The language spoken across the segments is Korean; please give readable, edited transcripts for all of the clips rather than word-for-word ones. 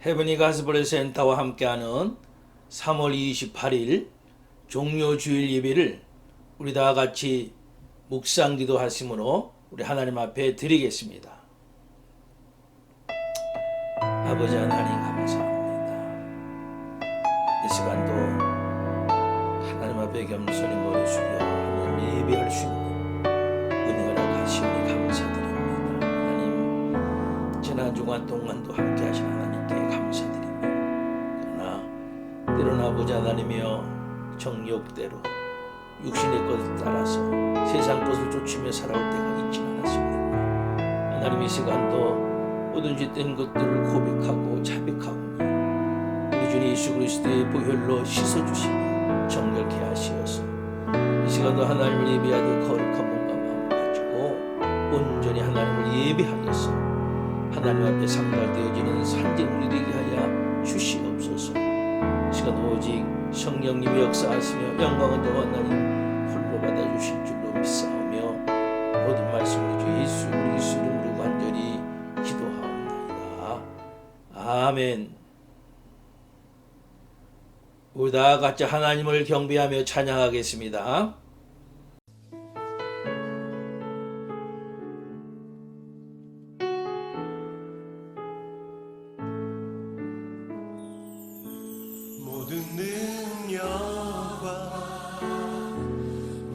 헤브니 가스펠 센터와 함께하는 3월 28일 종료주일 예배를 우리 다 같이 묵상 기도하심으로 우리 하나님 앞에 드리겠습니다. 아버지 하나님 감사합니다. 이 시간도 하나님 앞에 겸손히 머리 숙여 하나님 예배할 수 있는 은혜를 하시니 감사드립니다. 하나님 지난 주간 동안도 함께 하신 하나님께 감사드립니다. 그러나 때로는 아버지 하나님이여 정욕대로 육신의 것을 따라서 세상 것을 쫓으며 살아올 때가 있지 않았습니까? 하나님 이 시간도 모든 죄된 것들을 고백하고 자백하오니 우리 주님 예수 그리스도의 보혈로 씻어주시며 정결케 하시어서 이 시간도 하나님을 예배하되 거룩한 몸과 마음을 가지고 온전히 하나님을 예배하여서 하나님 앞에 상달되어지는 산재물이 되게 하여 주시옵소서. 이 시간 오직 성령님이 역사하시며 영광은 또 하나님 홀로 받아주실 줄로 믿사오며 모든 말씀을 주 예수 그리스도 이름으로 간절히 기도하옵나이다. 아멘. 우리 다 같이 하나님을 경배하며 찬양하겠습니다. 모든 능력과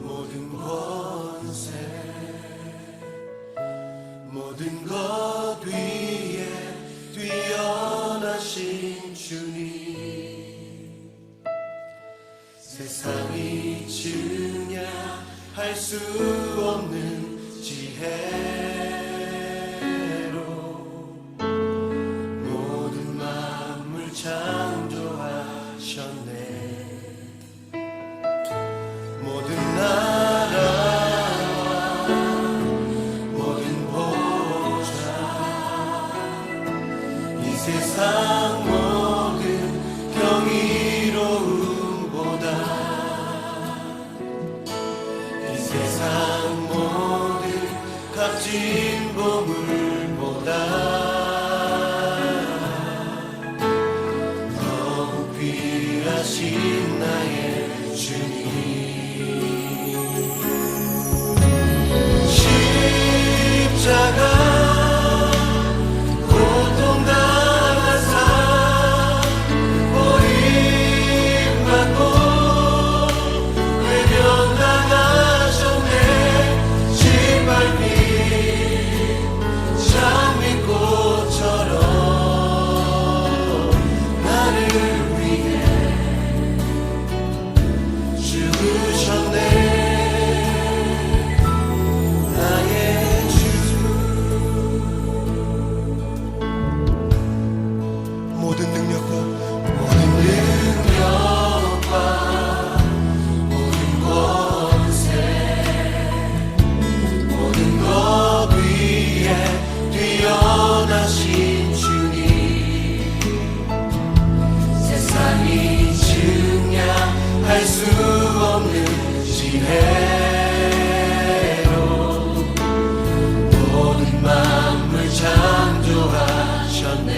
모든 권세 모든 것 위에 뛰어나신 주님 세상이 증량할 수 없는 지혜로 모든 만물 창조하셨네. 모든 나라와 모든 보좌 이 세상 모든 경이로움보다 이 세상 모든 값진 보물보다 더욱 귀하신 나의 주님 십자가 고통당하사 버림받고 외면당하셨네. 짓밟힌 장미꽃처럼 나를 위해 죽으셨네. 나의 주 모든 능력과 모든 권세 모든 것 위에 뛰어나신 주님 세상이 증량할 수 없는 지혜로 모든 만물 창조하셨네.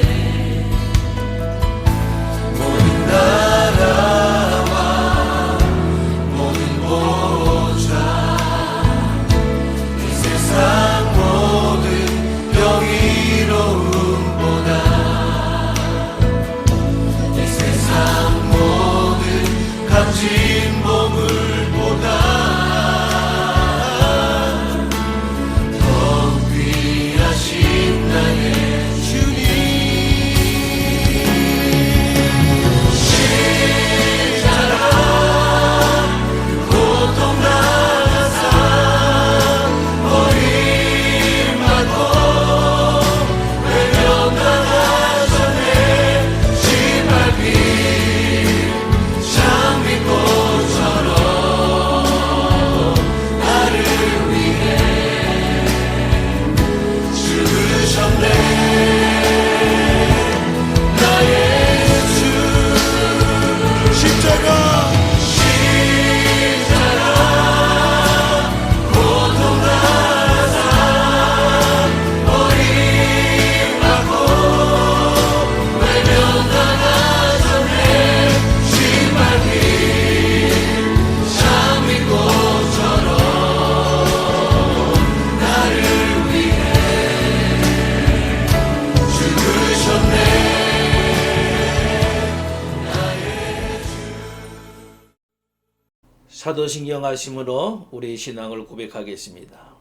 사도신경 하심으로 우리의 신앙을 고백하겠습니다.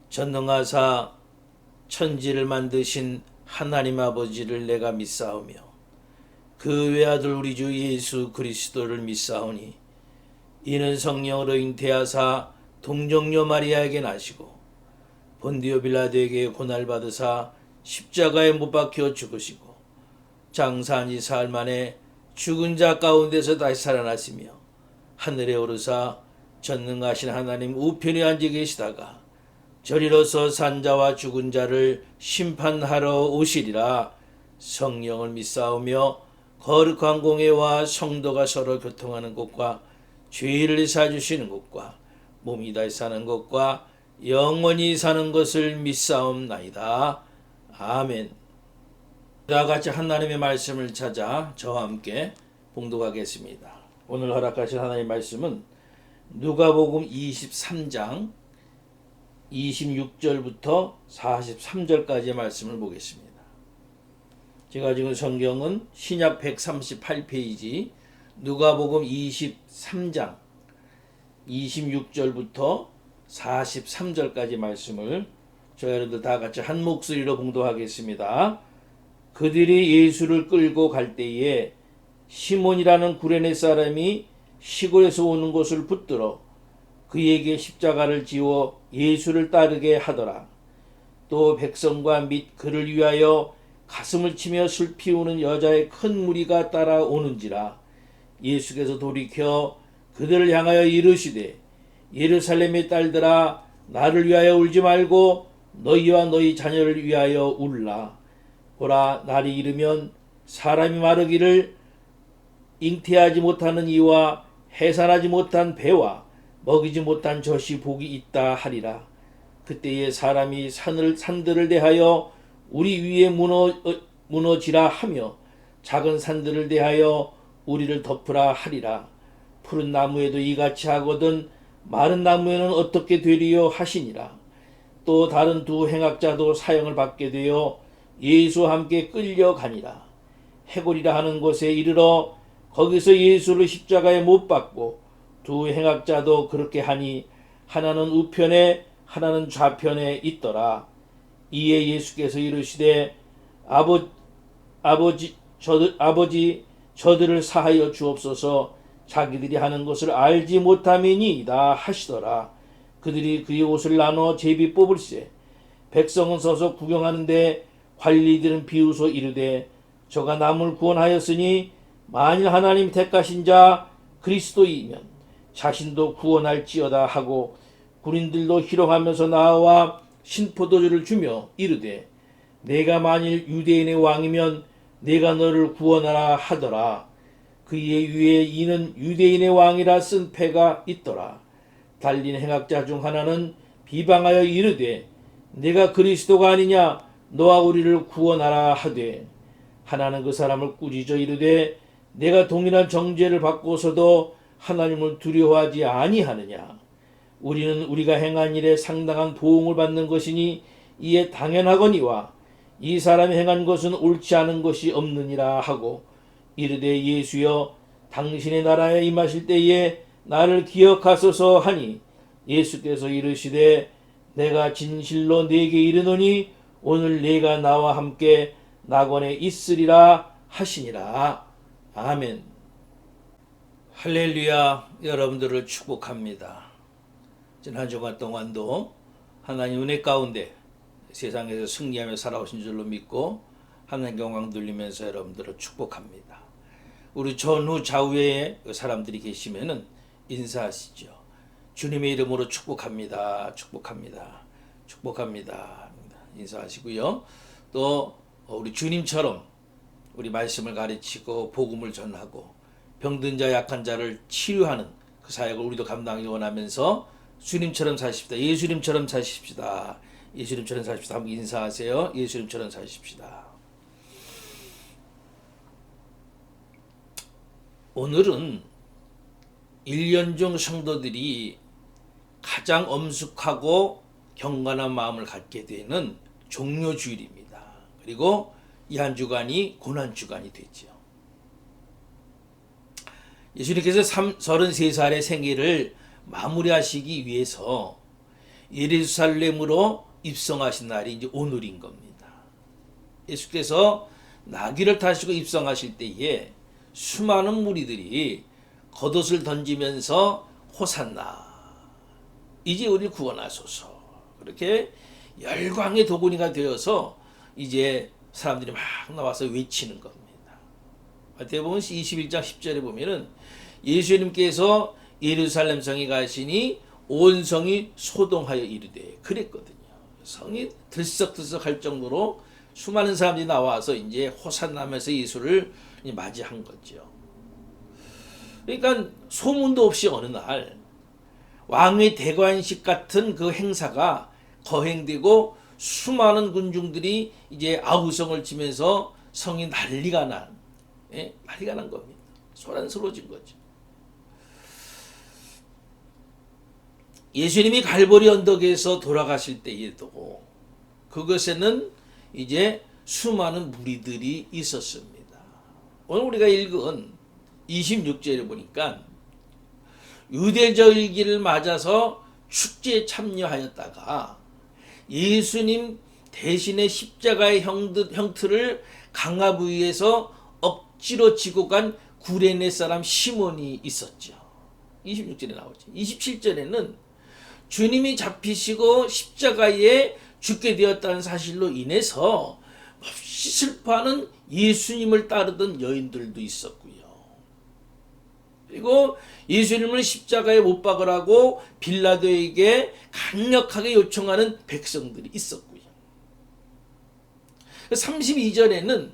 전능하사 천지를 만드신 하나님 아버지를 내가 믿사오며 그 외아들 우리 주 예수 그리스도를 믿사오니 이는 성령으로 잉태하사 동정녀 마리아에게 나시고 본디오 빌라도에게 고난받으사 십자가에 못 박혀 죽으시고 장사한 지 사흘 만에 죽은 자 가운데서 다시 살아나시며 하늘에 오르사 전능하신 하나님 우편에 앉아 계시다가 저리로서 산 자와 죽은 자를 심판하러 오시리라. 성령을 믿사오며 거룩한 공회와 성도가 서로 교통하는 것과 죄를 사주시는 것과 몸이 다시 사는 것과 영원히 사는 것을 믿사옵나이다. 아멘. 다 같이 하나님의 말씀을 찾아 저와 함께 봉독하겠습니다. 오늘 허락하신 하나님의 말씀은 누가복음 23장 26절부터 43절까지의 말씀을 보겠습니다. 제가 지금 성경은 신약 138페이지 누가복음 23장 26절부터 43절까지 말씀을 저희 여러분들 다 같이 한 목소리로 봉독하겠습니다. 그들이 예수를 끌고 갈 때에 시몬이라는 구레네 사람이 시골에서 오는 것을 붙들어 그에게 십자가를 지워 예수를 따르게 하더라. 또 백성과 및 그를 위하여 가슴을 치며 술 피우는 여자의 큰 무리가 따라오는지라. 예수께서 돌이켜 그들을 향하여 이르시되 예루살렘의 딸들아 나를 위하여 울지 말고 너희와 너희 자녀를 위하여 울라. 보라 날이 이르면 사람이 마르기를 잉태하지 못하는 이와 해산하지 못한 배와 먹이지 못한 젖이 복이 있다 하리라. 그때에 사람이 산들을 대하여 우리 위에 무너지라 하며 작은 산들을 대하여 우리를 덮으라 하리라. 푸른 나무에도 이같이 하거든 마른 나무에는 어떻게 되리요 하시니라. 또 다른 두 행악자도 사형을 받게 되어 예수와 함께 끌려가니라. 해골이라 하는 곳에 이르러 거기서 예수를 십자가에 못 박고 두 행악자도 그렇게 하니 하나는 우편에 하나는 좌편에 있더라. 이에 예수께서 이르시되 아버지 저들을 사하여 주옵소서. 자기들이 하는 것을 알지 못함이니이다 하시더라. 그들이 그의 옷을 나눠 제비 뽑을세. 백성은 서서 구경하는데 관리들은 비웃어 이르되 저가 남을 구원하였으니 만일 하나님 택하신 자 그리스도이면 자신도 구원할지어다 하고 군인들도 희롱하면서 나와 신포도주를 주며 이르되 내가 만일 유대인의 왕이면 내가 너를 구원하라 하더라. 그의 위에 이는 유대인의 왕이라 쓴 패가 있더라. 달린 행악자 중 하나는 비방하여 이르되 내가 그리스도가 아니냐 너와 우리를 구원하라 하되 하나는 그 사람을 꾸짖어 이르되 내가 동일한 정죄를 받고서도 하나님을 두려워하지 아니하느냐. 우리는 우리가 행한 일에 상당한 보응을 받는 것이니 이에 당연하거니와 이 사람이 행한 것은 옳지 않은 것이 없느니라 하고 이르되 예수여 당신의 나라에 임하실 때에 나를 기억하소서 하니 예수께서 이르시되 내가 진실로 네게 이르노니 오늘 네가 나와 함께 낙원에 있으리라 하시니라. 아멘. 할렐루야. 여러분들을 축복합니다. 지난 한 주간 동안도 하나님 은혜 가운데 세상에서 승리하며 살아오신 줄로 믿고 하나님 영광 돌리면서 여러분들을 축복합니다. 우리 전후 좌우에 사람들이 계시면은 인사하시죠. 주님의 이름으로 축복합니다. 축복합니다. 축복합니다. 인사하시고요. 또 우리 주님처럼 우리 말씀을 가르치고 복음을 전하고 병든 자 약한 자를 치료하는 그 사역을 우리도 감당하기 원하면서 주님처럼 사십시다. 예수님처럼 사십시다. 예수님처럼 사십시다. 한번 인사하세요. 예수님처럼 사십시다. 오늘은 1년 중 성도들이 가장 엄숙하고 경건한 마음을 갖게 되는 종료주일입니다. 그리고 이 한 주간이 고난주간이 되죠. 예수님께서 33살의 생애를 마무리하시기 위해서 예루살렘으로 입성하신 날이 이제 오늘인 겁니다. 예수께서 나귀를 타시고 입성하실 때에 수많은 무리들이 겉옷을 던지면서 호산나 이제 우리를 구원하소서 그렇게 열광의 도구니가 되어서 이제 사람들이 막 나와서 외치는 겁니다. 마태복음 21장 10절에 보면은 예수님께서 예루살렘 성에 가시니 온 성이 소동하여 이르되 그랬거든요. 성이 들썩들썩할 정도로 수많은 사람들이 나와서 이제 호산나면서 예수를 맞이한 거죠. 그러니까 소문도 없이 어느 날 왕의 대관식 같은 그 행사가 거행되고 수많은 군중들이 이제 아우성을 치면서 성이 난리가 난 겁니다. 소란스러워진 거죠. 예수님이 갈보리 언덕에서 돌아가실 때에도 그것에는 이제 수많은 무리들이 있었습니다. 오늘 우리가 읽은 26절에 보니까 유대절기를 맞아서 축제에 참여하였다가 예수님 대신에 십자가의 형틀을 강압 위에서 억지로 지고 간 구레네 사람 시몬이 있었죠. 26절에 나오죠. 27절에는 주님이 잡히시고 십자가에 죽게 되었다는 사실로 인해서 몹시 슬퍼하는 예수님을 따르던 여인들도 있었고요. 그리고 예수님을 십자가에 못 박으라고 빌라도에게 강력하게 요청하는 백성들이 있었고요. 32절에는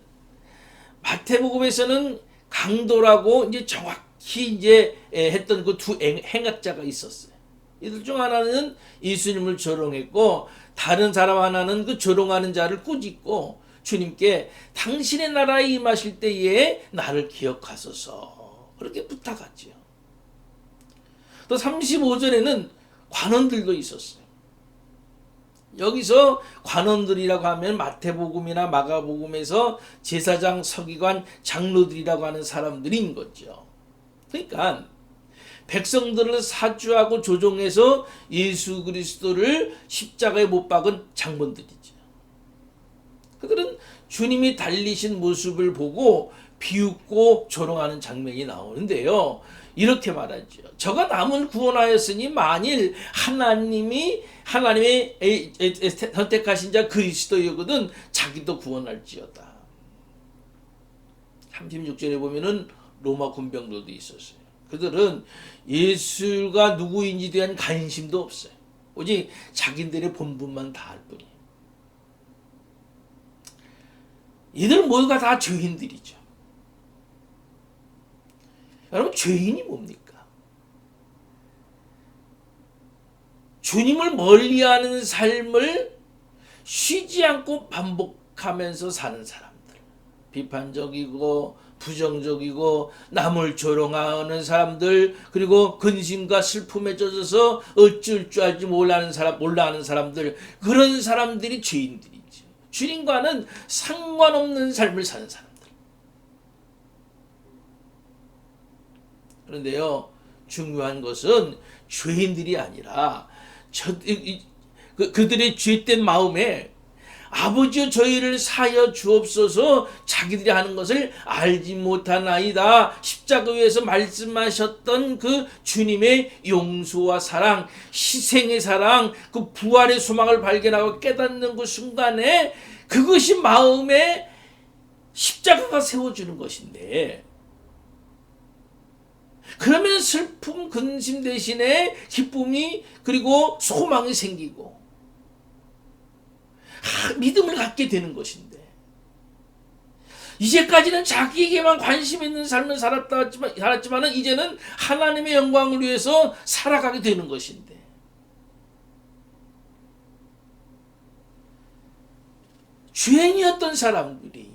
마태복음에서는 강도라고 이제 정확히 이제 했던 그 두 행악자가 있었어요. 이들 중 하나는 예수님을 조롱했고 다른 사람 하나는 그 조롱하는 자를 꾸짖고 주님께 당신의 나라에 임하실 때에 나를 기억하소서 그렇게 부탁하죠. 또 35절에는 관원들도 있었어요. 여기서 관원들이라고 하면 마태복음이나 마가복음에서 제사장, 서기관, 장로들이라고 하는 사람들인 거죠. 그러니까 백성들을 사주하고 조종해서 예수 그리스도를 십자가에 못 박은 장본들이죠. 그들은 주님이 달리신 모습을 보고 비웃고 조롱하는 장면이 나오는데요. 이렇게 말하죠. 저가 남을 구원하였으니 만일 하나님의 선택하신 자 그리스도이거든 자기도 구원할지어다. 36절에 보면은 로마 군병들도 있었어요. 그들은 예수가 누구인지 대한 관심도 없어요. 오직 자기들의 본분만 다할 뿐이에요. 이들 모두가 다 죄인들이죠. 여러분, 죄인이 뭡니까? 주님을 멀리하는 삶을 쉬지 않고 반복하면서 사는 사람들, 비판적이고 부정적이고 남을 조롱하는 사람들, 그리고 근심과 슬픔에 젖어서 어쩔 줄 알지 몰라 하는 사람들, 그런 사람들이 죄인들이죠. 주님과는 상관없는 삶을 사는 사람들. 그런데요, 중요한 것은 죄인들이 아니라 그들의 죄된 마음에 아버지여 저희를 사하여 주옵소서 자기들이 하는 것을 알지 못하나이다. 십자가 위에서 말씀하셨던 그 주님의 용서와 사랑, 희생의 사랑, 그 부활의 소망을 발견하고 깨닫는 그 순간에 그것이 마음에 십자가가 세워주는 것인데, 그러면 슬픔, 근심 대신에 기쁨이 그리고 소망이 생기고 믿음을 갖게 되는 것인데, 이제까지는 자기에게만 관심 있는 삶을 살았지만 이제는 하나님의 영광을 위해서 살아가게 되는 것인데, 죄인이었던 사람들이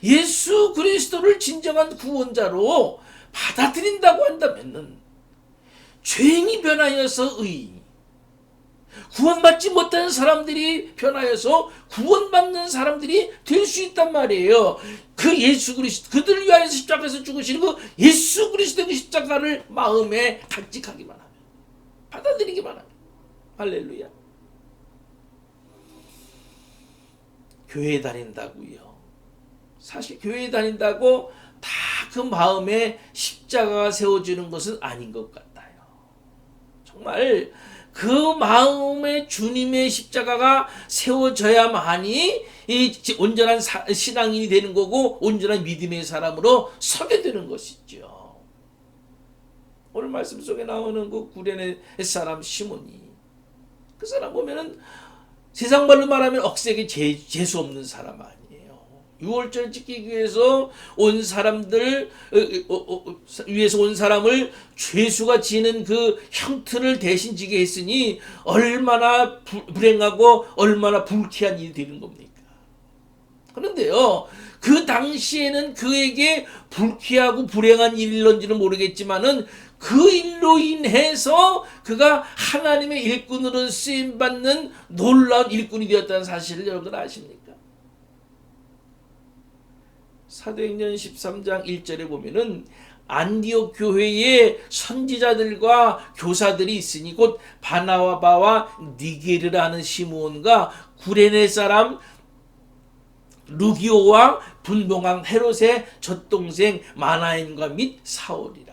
예수 그리스도를 진정한 구원자로 받아들인다고 한다면 죄인이 변하여서 구원받지 못하는 사람들이 변하여서 구원받는 사람들이 될 수 있단 말이에요. 그 예수 그리스도, 그들을 위하여서 십자가에서 죽으시는 그 예수 그리스도의 그 십자가를 마음에 간직하기만 하면, 받아들이기만 하면, 할렐루야. 교회 다닌다고요. 사실 교회 다닌다고 다 그 마음에 십자가가 세워지는 것은 아닌 것 같아요. 정말 그 마음에 주님의 십자가가 세워져야만이 이 온전한 신앙인이 되는 거고 온전한 믿음의 사람으로 서게 되는 것이죠. 오늘 말씀 속에 나오는 그 구레네 사람 시몬이, 그 사람 보면은 세상 말로 말하면 억세게 재수 없는 사람 아니에요. 유월절 지키기 위해서 온 사람들 위해서 온 사람을 죄수가 지는 그 형틀을 대신 지게 했으니 얼마나 불행하고 얼마나 불쾌한 일이 되는 겁니까? 그런데요, 그 당시에는 그에게 불쾌하고 불행한 일인지는 모르겠지만은 그 일로 인해서 그가 하나님의 일꾼으로 쓰임받는 놀라운 일꾼이 되었다는 사실을 여러분들 아십니까? 사도행전 13장 1절에 보면은 안디옥 교회에 선지자들과 교사들이 있으니 곧 바나바와 니게르라는 시므온과 구레네 사람 루기오와 분봉왕 헤롯의 젖동생 마나임과 및 사울이라.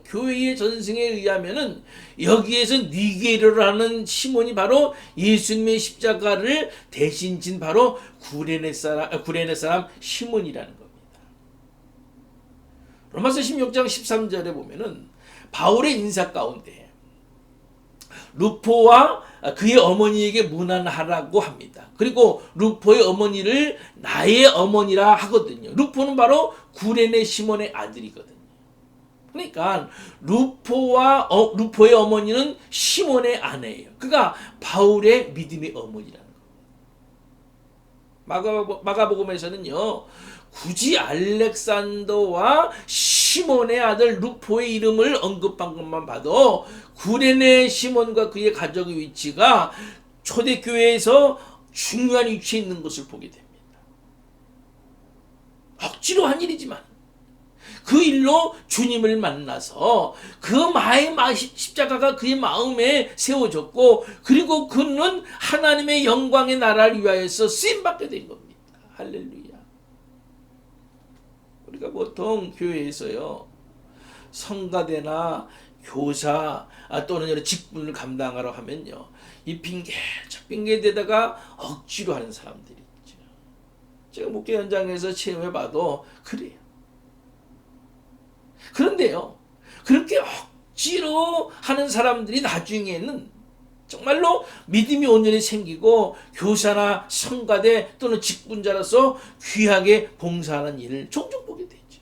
교회의 전승에 의하면은 여기에서 니게르라는 시몬이 바로 예수님의 십자가를 대신 진 바로 구레네 사람 시몬이라는 겁니다. 로마서 16장 13절에 보면은 바울의 인사 가운데 루포와 그의 어머니에게 문안하라고 합니다. 그리고 루포의 어머니를 나의 어머니라 하거든요. 루포는 바로 구레네 시몬의 아들이거든요. 그러니까 루포의 어머니는 시몬의 아내예요. 그가 바울의 믿음의 어머니라는 거예요. 마가복음에서는요, 굳이 알렉산더와 시몬의 아들 루포의 이름을 언급한 것만 봐도 구레네 시몬과 그의 가족의 위치가 초대교회에서 중요한 위치에 있는 것을 보게 됩니다. 억지로 한 일이지만 그 일로 주님을 만나서 그 십자가가 그의 마음에 세워졌고, 그리고 그는 하나님의 영광의 나라를 위하여서 쓰임받게 된 겁니다. 할렐루야. 우리가 보통 교회에서요, 성가대나 교사 또는 여러 직분을 감당하러 하면요, 이 핑계 저 핑계대다가 억지로 하는 사람들이 있죠. 제가 목회 현장에서 체험해봐도 그래요. 그런데요, 그렇게 억지로 하는 사람들이 나중에는 정말로 믿음이 온전히 생기고 교사나 성가대 또는 직분자로서 귀하게 봉사하는 일을 종종 보게 되죠.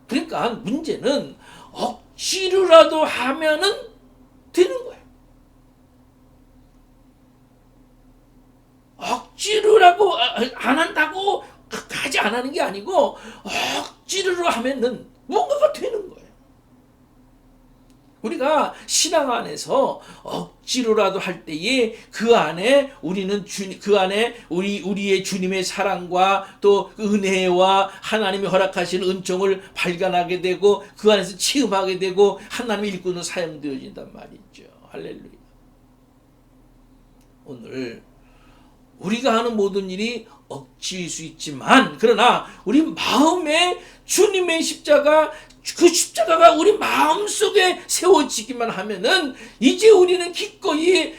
그러니까 문제는 억지로라도 하면은 되는 거예요. 억지로라고 안 한다고 끝까지 안 하는 게 아니고 억지로 하면은 뭔가가 되는 거예요. 우리가 신앙 안에서 억지로라도 할 때에 그 안에 우리는 우리의 주님의 사랑과 또 은혜와 하나님이 허락하시는 은총을 발견하게 되고 그 안에서 체험하게 되고 하나님의 일꾼으로 사용되어진단 말이죠. 할렐루야. 오늘 우리가 하는 모든 일이 억지일 수 있지만, 그러나 우리 마음에 주님의 십자가, 그 십자가가 우리 마음속에 세워지기만 하면은 이제 우리는 기꺼이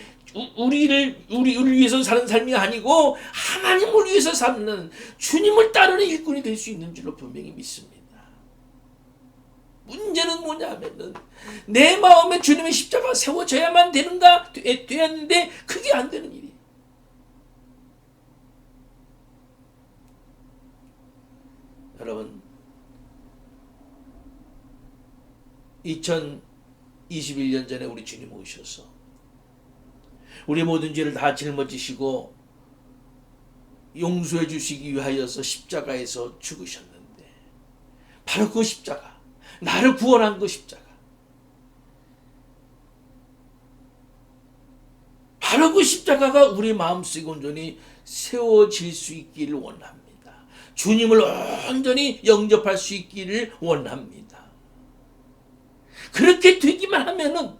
우리를 위해서 사는 삶이 아니고 하나님을 위해서 사는 주님을 따르는 일꾼이 될 수 있는 줄로 분명히 믿습니다. 문제는 뭐냐면은 내 마음에 주님의 십자가가 세워져야만 되었는데 그게 안 되는 일이에요. 여러분, 2021년 전에 우리 주님 오셔서 우리 모든 죄를 다 짊어지시고 용서해 주시기 위하여서 십자가에서 죽으셨는데, 바로 그 십자가, 나를 구원한 그 십자가, 바로 그 십자가가 우리 마음속에 온전히 세워질 수 있기를 원합니다. 주님을 온전히 영접할 수 있기를 원합니다. 그렇게 되기만 하면은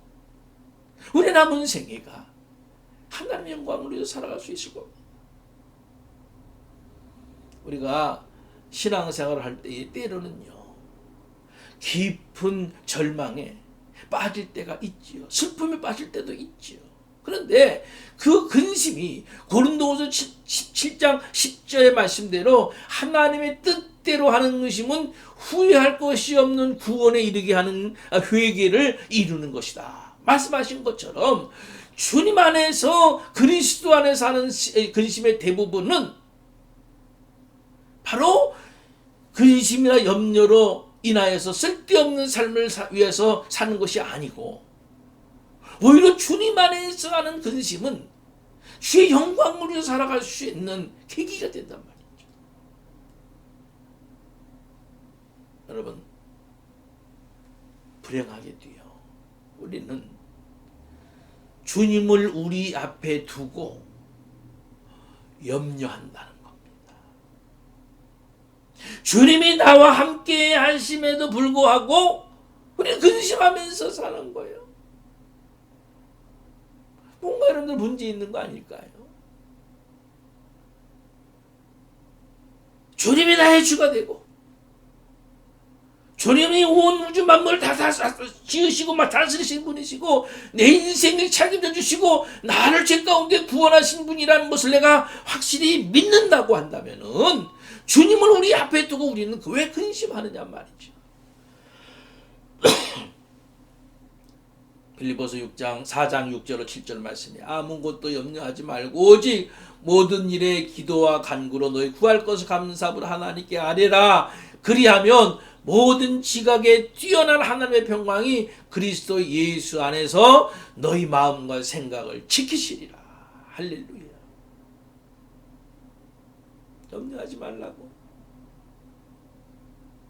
우리 남은 생애가 하나님의 영광을 위해서 살아갈 수 있을 겁니다. 우리가 신앙생활을 할 때에 때로는요, 깊은 절망에 빠질 때가 있지요. 슬픔에 빠질 때도 있지요. 그런데 그 근심이 고린도후서 17장 10절의 말씀대로 하나님의 뜻대로 하는 근심은 후회할 것이 없는 구원에 이르게 하는 회개를 이루는 것이다. 말씀하신 것처럼 주님 안에서 그리스도 안에서 하는 근심의 대부분은 바로 근심이나 염려로 인하여서 쓸데없는 삶을 위해서 사는 것이 아니고, 오히려 주님 안에서 하는 근심은 주의 영광을 위해서 살아갈 수 있는 계기가 된단 말이죠. 여러분, 불행하게도요, 우리는 주님을 우리 앞에 두고 염려한다는 겁니다. 주님이 나와 함께 하심에도 불구하고 우리는 근심하면서 사는 거예요. 뭔가 여러분들 문제 있는 거 아닐까요? 주님이 나의 주가 되고, 주님이 온 우주 만물을 다 지으시고 다스리신 분이시고, 내 인생을 책임져 주시고 나를 죄 가운데 구원하신 분이라는 것을 내가 확실히 믿는다고 한다면은 주님을 우리 앞에 두고 우리는 왜 근심하느냐 말이죠. 빌립보서 4장 6절로 7절 말씀이 아무것도 염려하지 말고 오직 모든 일에 기도와 간구로 너희 구할 것을 감사함으로 하나님께 아뢰라. 그리하면 모든 지각에 뛰어난 하나님의 평강이 그리스도 예수 안에서 너희 마음과 생각을 지키시리라. 할렐루야. 염려하지 말라고.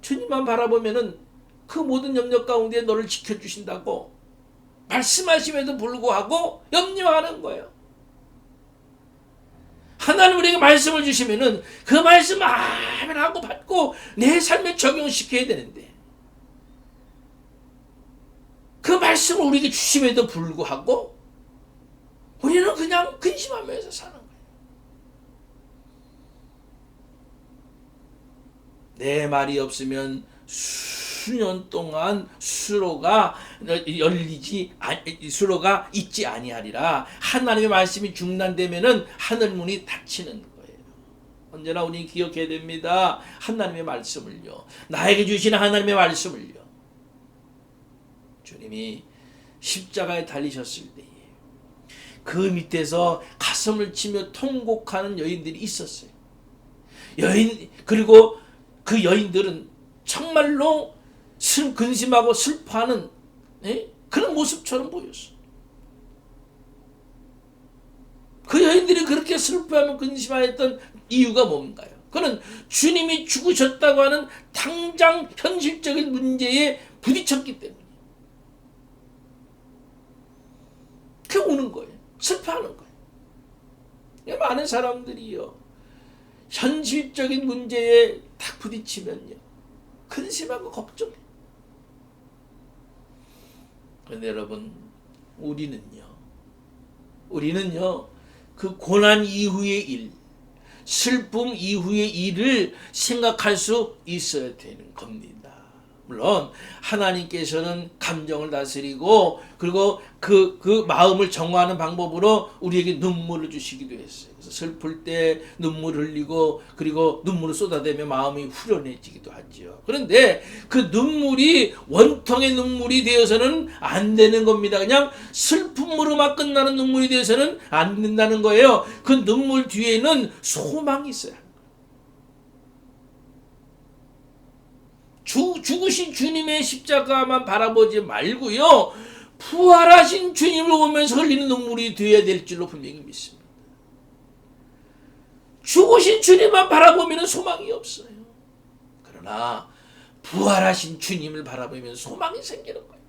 주님만 바라보면은 그 모든 염려 가운데 너를 지켜주신다고 말씀하심에도 불구하고 염려하는 거예요. 하나님 우리에게 말씀을 주시면은 그 말씀 아멘 하고 받고 내 삶에 적용시켜야 되는데, 그 말씀을 우리에게 주심에도 불구하고 우리는 그냥 근심하면서 사는 거예요. 내 말이 없으면 수년 동안 수로가 있지 아니하리라. 하나님의 말씀이 중단되면은 하늘 문이 닫히는 거예요. 언제나 우리 기억해야 됩니다. 하나님의 말씀을요, 나에게 주시는 하나님의 말씀을요. 주님이 십자가에 달리셨을 때에 그 밑에서 가슴을 치며 통곡하는 여인들이 있었어요. 그리고 그 여인들은 정말로 근심하고 슬퍼하는 그런 모습처럼 보였어. 그 여인들이 그렇게 슬퍼하며 근심하였던 이유가 뭔가요? 그는 주님이 죽으셨다고 하는 당장 현실적인 문제에 부딪혔기 때문에 그게 오는 거예요. 슬퍼하는 거예요. 많은 사람들이요, 현실적인 문제에 딱 부딪히면요 근심하고 걱정해. 그런데 여러분, 우리는요 그 고난 이후의 일, 슬픔 이후의 일을 생각할 수 있어야 되는 겁니다. 물론 하나님께서는 감정을 다스리고 그리고 그 마음을 정화하는 방법으로 우리에게 눈물을 주시기도 했어요. 그래서 슬플 때 눈물 흘리고 그리고 눈물을 쏟아대며 마음이 후련해지기도 하죠. 그런데 그 눈물이 원통의 눈물이 되어서는 안 되는 겁니다. 그냥 슬픔으로만 끝나는 눈물이 되어서는 안 된다는 거예요. 그 눈물 뒤에는 소망이 있어요. 죽으신 주님의 십자가만 바라보지 말고요, 부활하신 주님을 보면서 흘리는 눈물이 되어야 될 줄로 분명히 믿습니다. 죽으신 주님만 바라보면 소망이 없어요. 그러나 부활하신 주님을 바라보면 소망이 생기는 거예요.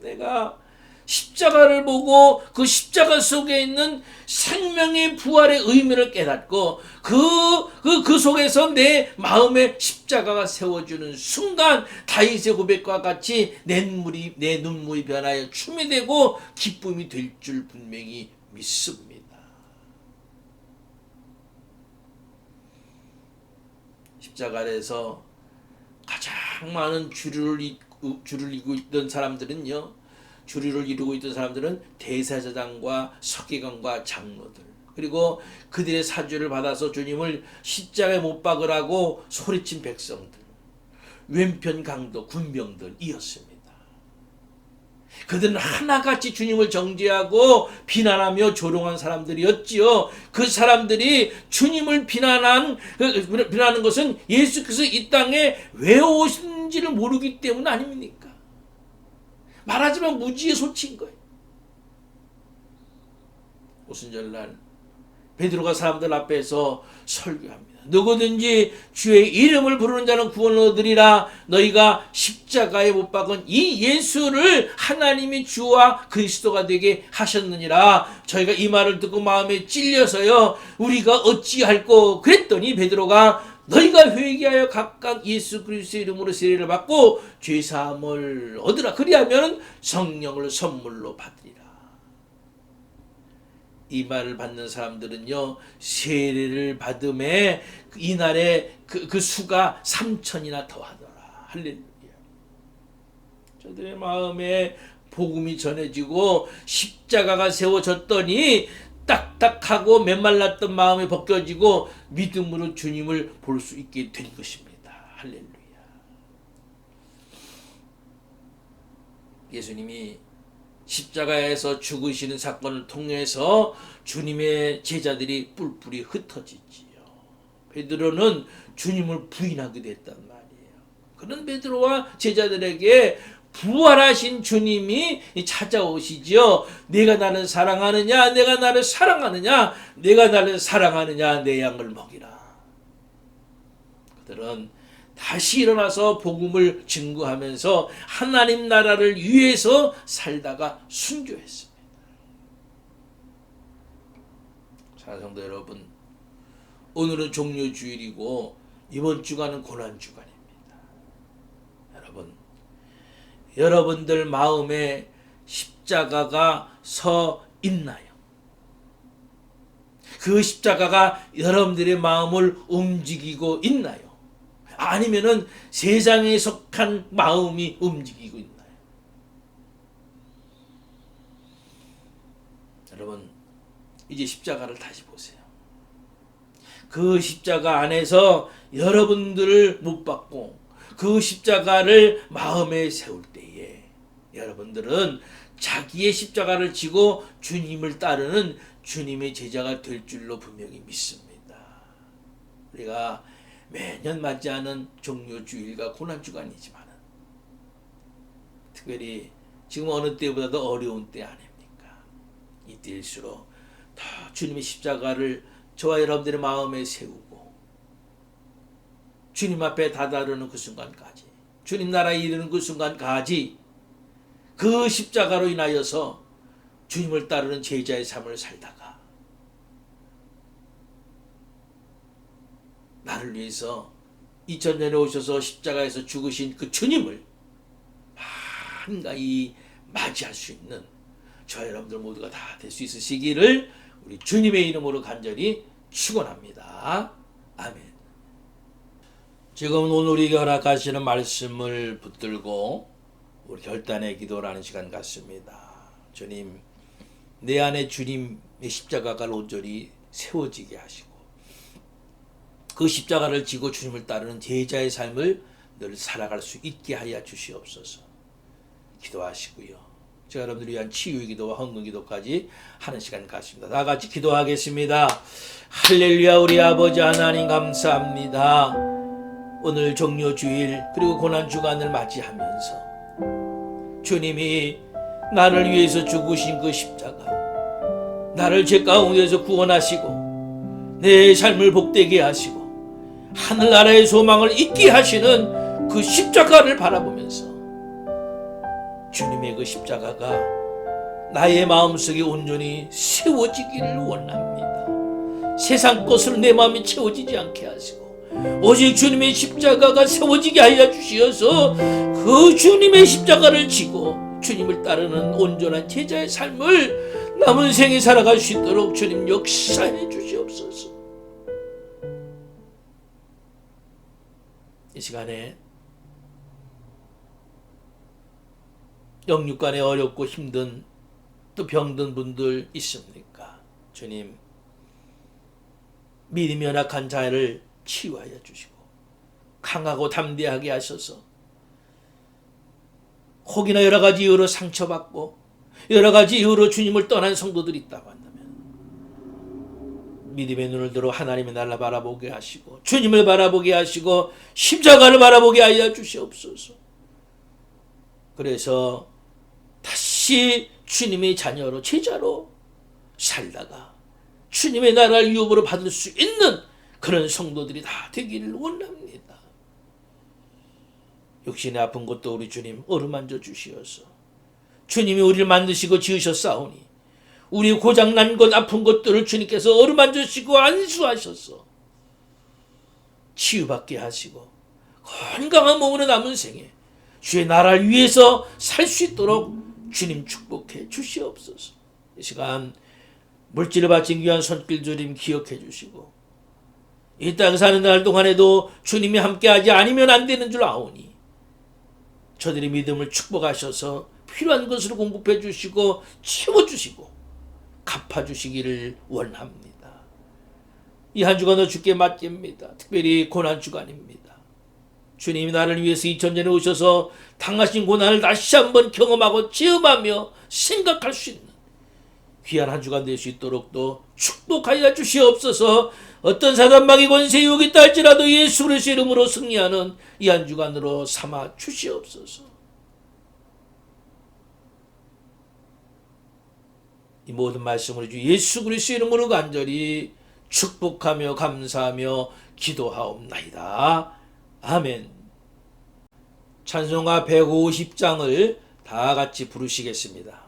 내가 십자가를 보고 그 십자가 속에 있는 생명의 부활의 의미를 깨닫고 그 속에서 내 마음에 십자가가 세워주는 순간 다윗의 고백과 같이 내 눈물이 변하여 춤이 되고 기쁨이 될 줄 분명히 믿습니다. 십자가 아래에서 가장 많은 주류를 이루고 있던 사람들은요, 주류를 이루고 있던 사람들은 대제사장과 서기관과 장로들, 그리고 그들의 사주를 받아서 주님을 십자가에 못 박으라고 소리친 백성들, 왼편 강도 군병들이었습니다. 그들은 하나같이 주님을 정죄하고 비난하며 조롱한 사람들이었지요. 그 사람들이 주님을 비난하는 것은 예수께서 이 땅에 왜 오신지를 모르기 때문 아닙니까? 말하지만 무지의 소치인 거예요. 오순절날 베드로가 사람들 앞에서 설교합니다. 누구든지 주의 이름을 부르는 자는 구원을 얻으리라. 너희가 십자가에 못 박은 이 예수를 하나님이 주와 그리스도가 되게 하셨느니라. 저희가 이 말을 듣고 마음에 찔려서요, 우리가 어찌할꼬 그랬더니 베드로가 너희가 회개하여 각각 예수 그리스도의 이름으로 세례를 받고 죄사함을 얻으라. 그리하면 성령을 선물로 받으리라. 이 말을 받는 사람들은요, 세례를 받음에 이날에 그 수가 3,000이나 더하더라. 할렐루야. 저들의 마음에 복음이 전해지고 십자가가 세워졌더니 딱딱하고 메말랐던 마음이 벗겨지고 믿음으로 주님을 볼 수 있게 된 것입니다. 할렐루야. 예수님이 십자가에서 죽으시는 사건을 통해서 주님의 제자들이 뿔뿔이 흩어지지요. 베드로는 주님을 부인하게 됐단 말이에요. 그런 베드로와 제자들에게 부활하신 주님이 찾아오시지요. 내가 나를 사랑하느냐, 내가 나를 사랑하느냐, 내가 나를 사랑하느냐, 내 양을 먹이라. 그들은 다시 일어나서 복음을 증거하면서 하나님 나라를 위해서 살다가 순교했습니다. 사랑하는 성도 여러분, 오늘은 종료주일이고 이번 주간은 고난주간입니다. 여러분들 마음에 십자가가 서 있나요? 그 십자가가 여러분들의 마음을 움직이고 있나요? 아니면은 세상에 속한 마음이 움직이고 있나요? 여러분, 이제 십자가를 다시 보세요. 그 십자가 안에서 여러분들을 못 박고 그 십자가를 마음에 세울 때에 여러분들은 자기의 십자가를 지고 주님을 따르는 주님의 제자가 될 줄로 분명히 믿습니다. 우리가 매년 맞이하는 종료주일과 고난주간이지만 특별히 지금 어느 때보다도 어려운 때 아닙니까? 이때일수록 더 주님의 십자가를 저와 여러분들의 마음에 세우고 주님 앞에 다다르는 그 순간까지, 주님 나라에 이르는 그 순간까지 그 십자가로 인하여서 주님을 따르는 제자의 삶을 살다가 나를 위해서 2000년에 오셔서 십자가에서 죽으신 그 주님을 한가히 맞이할 수 있는 저와 여러분들 모두가 다 될 수 있으시기를 우리 주님의 이름으로 간절히 축원합니다. 아멘. 지금 오늘 우리에게 허락하시는 말씀을 붙들고 우리 결단의 기도를 하는 시간 같습니다. 주님, 내 안에 주님의 십자가가 온전히 세워지게 하시고 그 십자가를 지고 주님을 따르는 제자의 삶을 늘 살아갈 수 있게 하여 주시옵소서. 기도하시고요. 제가 여러분들을 위한 치유의 기도와 헌금 기도까지 하는 시간 같습니다. 다 같이 기도하겠습니다. 할렐루야. 우리 아버지 하나님 감사합니다. 오늘 종료주일 그리고 고난주간을 맞이하면서 주님이 나를 위해서 죽으신 그 십자가, 나를 죄 가운데서 구원하시고 내 삶을 복되게 하시고 하늘나라의 소망을 잊게 하시는 그 십자가를 바라보면서 주님의 그 십자가가 나의 마음속에 온전히 세워지기를 원합니다. 세상 것으로 내 마음이 채워지지 않게 하시고 오직 주님의 십자가가 세워지게 하여 주시어서 그 주님의 십자가를 지고 주님을 따르는 온전한 제자의 삶을 남은 생에 살아갈 수 있도록 주님 역사해 주시옵소서. 이 시간에 영육간에 어렵고 힘든 또 병든 분들 있습니까? 주님, 믿음이 연약한 자를 치유하여 주시고 강하고 담대하게 하셔서 혹이나 여러 가지 이유로 상처받고 여러 가지 이유로 주님을 떠난 성도들이 있다고 한다면 믿음의 눈을 들어 하나님의 나라 바라보게 하시고 주님을 바라보게 하시고 십자가를 바라보게 하여 주시옵소서. 그래서 다시 주님의 자녀로 제자로 살다가 주님의 나라를 유업으로 받을 수 있는 그런 성도들이 다 되기를 원합니다. 육신의 아픈 것도 우리 주님 어루만져 주시어서 주님이 우리를 만드시고 지으셨사오니 우리 고장난 것 아픈 것들을 주님께서 어루만져 주시고 안수하셔서 치유받게 하시고 건강한 몸으로 남은 생에 주의 나라를 위해서 살 수 있도록 주님 축복해 주시옵소서. 이 시간 물질을 바친 귀한 손길 주님 기억해 주시고 이 땅 사는 날 동안에도 주님이 함께하지 않으면 안 되는 줄 아오니 저들의 믿음을 축복하셔서 필요한 것으로 공급해 주시고 채워주시고 갚아주시기를 원합니다. 이 한 주간도 주께 맡깁니다. 특별히 고난주간입니다. 주님이 나를 위해서 2000년에 오셔서 당하신 고난을 다시 한번 경험하고 체험하며 생각할 수 있는 귀한 한 주간 될 수 있도록 또 축복하여 주시옵소서. 어떤 사단마귀 권세 유혹이 있다 할지라도 예수 그리스도의 이름으로 승리하는 이 한 주간으로 삼아 주시옵소서. 이 모든 말씀을 주 예수 그리스도의 이름으로 간절히 축복하며 감사하며 기도하옵나이다. 아멘. 찬송가 150장을 다 같이 부르시겠습니다.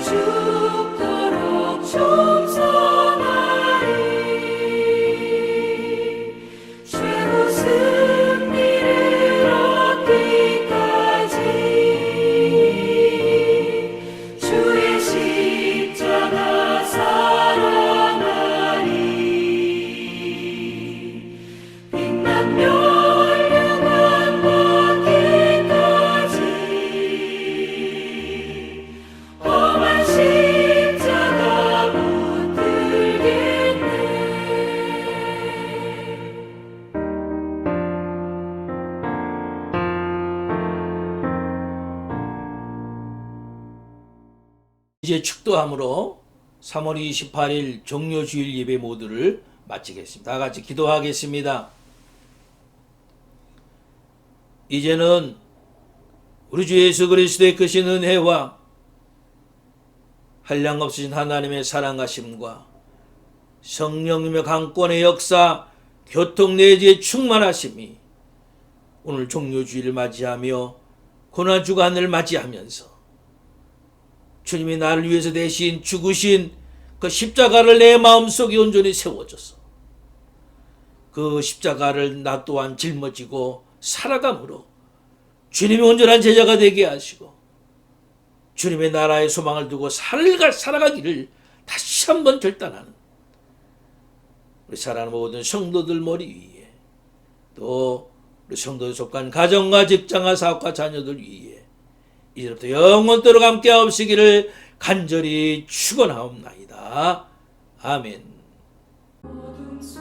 죽도록 충성하리 최후 승리를 얻기까지 주의 십자가 사랑하리 빛난 멸류관 받기까지 험한 십자가 붙들겠네. 이제 축도함으로 3월 28일 종료주일 예배 모두를 마치겠습니다. 다 같이 기도하겠습니다. 이제는 우리 주 예수 그리스도의 크신 은혜와 한량없으신 하나님의 사랑하심과 성령님의 강권의 역사, 교통내지의 충만하심이 오늘 종료주일을 맞이하며 고난주간을 맞이하면서 주님이 나를 위해서 대신 죽으신 그 십자가를 내 마음속에 온전히 세워줘서 그 십자가를 나 또한 짊어지고 살아감으로 주님의 온전한 제자가 되게 하시고 주님의 나라의 소망을 두고 살아가기를 다시 한번 결단하는 우리 사랑하는 모든 성도들 머리 위에 또 우리 성도에 속한 가정과 직장과 사업과 자녀들 위에 이제부터 영원토록 함께 하옵시기를 간절히 축원하옵나이다. 아멘. 어둠 속